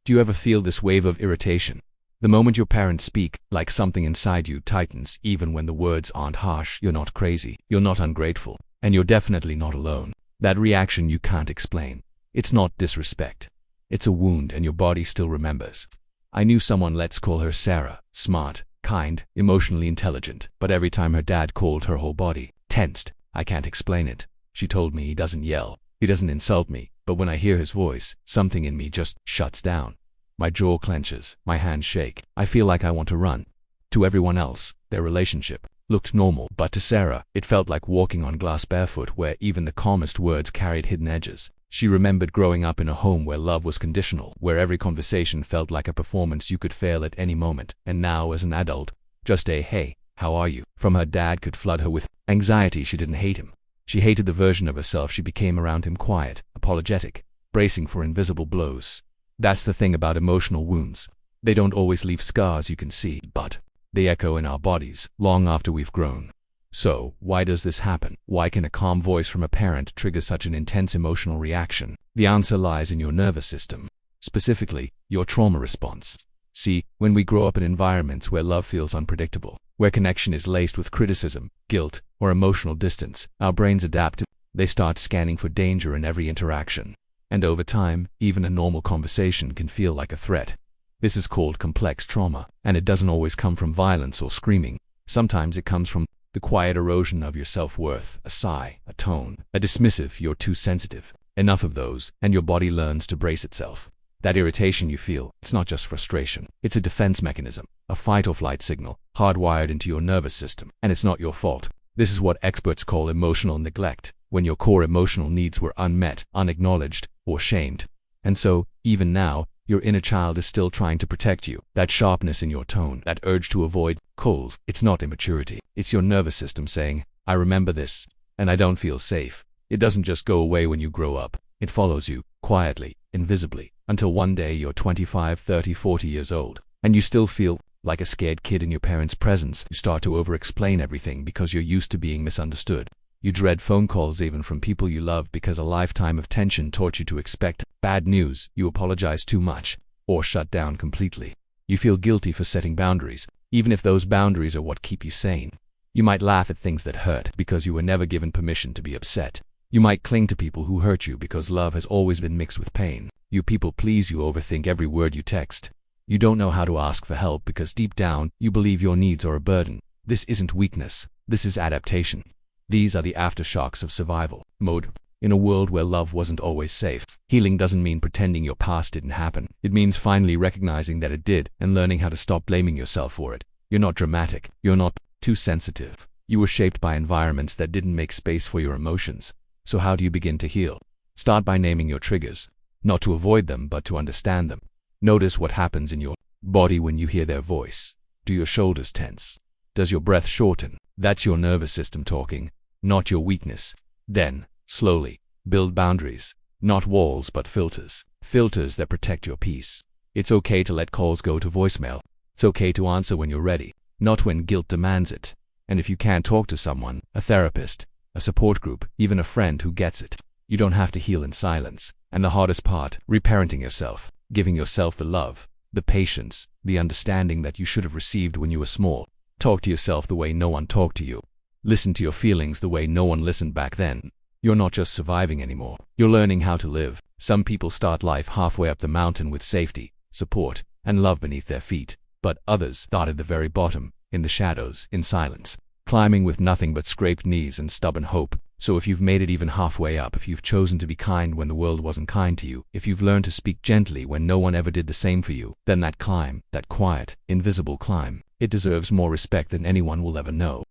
Do you ever feel this wave of irritation? The moment your parents speak, like something inside you tightens even when the words aren't harsh. You're not crazy, you're not ungrateful, and you're definitely not alone. That reaction you can't explain. It's not disrespect. It's a wound and your body still remembers. I knew someone, let's call her Sarah, smart, kind, emotionally intelligent, but every time her dad called, her whole body tensed. I can't explain it. She told me he doesn't yell, he doesn't insult me, but when I hear his voice, something in me just shuts down. My jaw clenches, my hands shake. I feel like I want to run. To everyone else, their relationship looked normal, but to Sarah, it felt like walking on glass barefoot, where even the calmest words carried hidden edges. She remembered growing up in a home where love was conditional, where every conversation felt like a performance you could fail at any moment, and now as an adult, just a "hey, how are you?" from her dad could flood her with anxiety. She didn't hate him. She hated the version of herself she became around him, quiet, apologetic, bracing for invisible blows. That's the thing about emotional wounds. They don't always leave scars you can see, but they echo in our bodies long after we've grown. So, why does this happen? Why can a calm voice from a parent trigger such an intense emotional reaction? The answer lies in your nervous system, specifically, your trauma response. See, when we grow up in environments where love feels unpredictable, where connection is laced with criticism, guilt, or emotional distance, our brains adapt. They start scanning for danger in every interaction. And over time, even a normal conversation can feel like a threat. This is called complex trauma, and it doesn't always come from violence or screaming. Sometimes it comes from the quiet erosion of your self-worth, a sigh, a tone, a dismissive "you're too sensitive." Enough of those, and your body learns to brace itself. That irritation you feel, it's not just frustration. It's a defense mechanism, a fight-or-flight signal, hardwired into your nervous system, and it's not your fault. This is what experts call emotional neglect, when your core emotional needs were unmet, unacknowledged, or shamed. And so, even now, your inner child is still trying to protect you. That sharpness in your tone, that urge to avoid calls, it's not immaturity. It's your nervous system saying, "I remember this, and I don't feel safe." It doesn't just go away when you grow up. It follows you, quietly, invisibly, until one day you're 25, 30, 40 years old, and you still feel like a scared kid in your parents' presence. You start to over-explain everything because you're used to being misunderstood. You dread phone calls even from people you love because a lifetime of tension taught you to expect bad news. You apologize too much, or shut down completely. You feel guilty for setting boundaries, even if those boundaries are what keep you sane. You might laugh at things that hurt because you were never given permission to be upset. You might cling to people who hurt you because love has always been mixed with pain. You people please, you overthink every word you text. You don't know how to ask for help because deep down, you believe your needs are a burden. This isn't weakness, this is adaptation. These are the aftershocks of survival mode. In a world where love wasn't always safe, healing doesn't mean pretending your past didn't happen. It means finally recognizing that it did and learning how to stop blaming yourself for it. You're not dramatic. You're not too sensitive. You were shaped by environments that didn't make space for your emotions. So how do you begin to heal? Start by naming your triggers. Not to avoid them, but to understand them. Notice what happens in your body when you hear their voice. Do your shoulders tense? Does your breath shorten? That's your nervous system talking, not your weakness. Then, slowly, build boundaries. Not walls, but filters. Filters that protect your peace. It's okay to let calls go to voicemail. It's okay to answer when you're ready, not when guilt demands it. And if you can't talk to someone, a therapist, a support group, even a friend who gets it, you don't have to heal in silence. And the hardest part, reparenting yourself, giving yourself the love, the patience, the understanding that you should have received when you were small. Talk to yourself the way no one talked to you. Listen to your feelings the way no one listened back then. You're not just surviving anymore. You're learning how to live. Some people start life halfway up the mountain with safety, support, and love beneath their feet. But others start at the very bottom, in the shadows, in silence, climbing with nothing but scraped knees and stubborn hope. So if you've made it even halfway up, if you've chosen to be kind when the world wasn't kind to you, if you've learned to speak gently when no one ever did the same for you, then that climb, that quiet, invisible climb, it deserves more respect than anyone will ever know.